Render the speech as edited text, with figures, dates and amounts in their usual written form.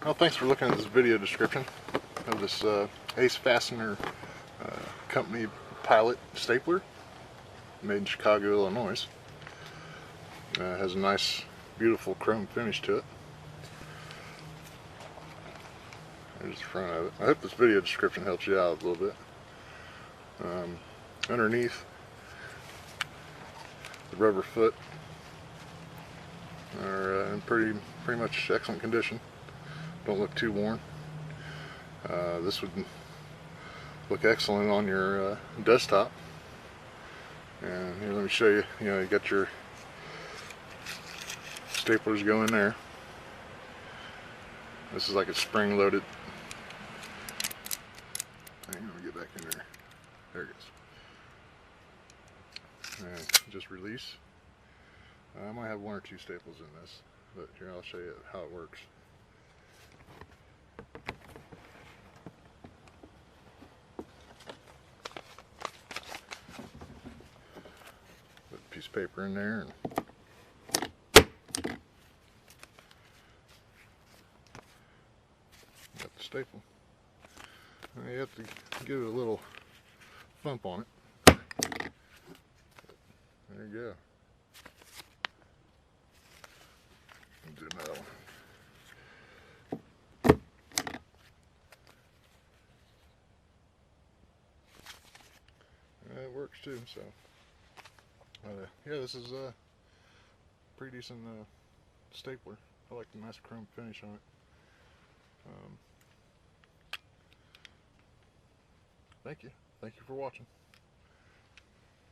Well, thanks for looking at this video description of this Ace Fastener company pilot stapler made in Chicago, Illinois. Has a nice, beautiful chrome finish to it. There's the front of it. I hope this video description helps you out a little bit. Underneath, the rubber foot are in pretty much excellent condition. Don't look too worn. This would look excellent on your desktop. And here, let me show you. You got your staplers go in there. This is like a spring-loaded. Hang on, get back in there. There it goes. And just release. I might have one or two staples in this, but here I'll show you how it works. Put a piece of paper in there and got the staple. And you have to give it a little thump on it. There you go. Do another one. It works too, so yeah, this is a pretty decent stapler. I like the nice chrome finish on it. Thank you for watching.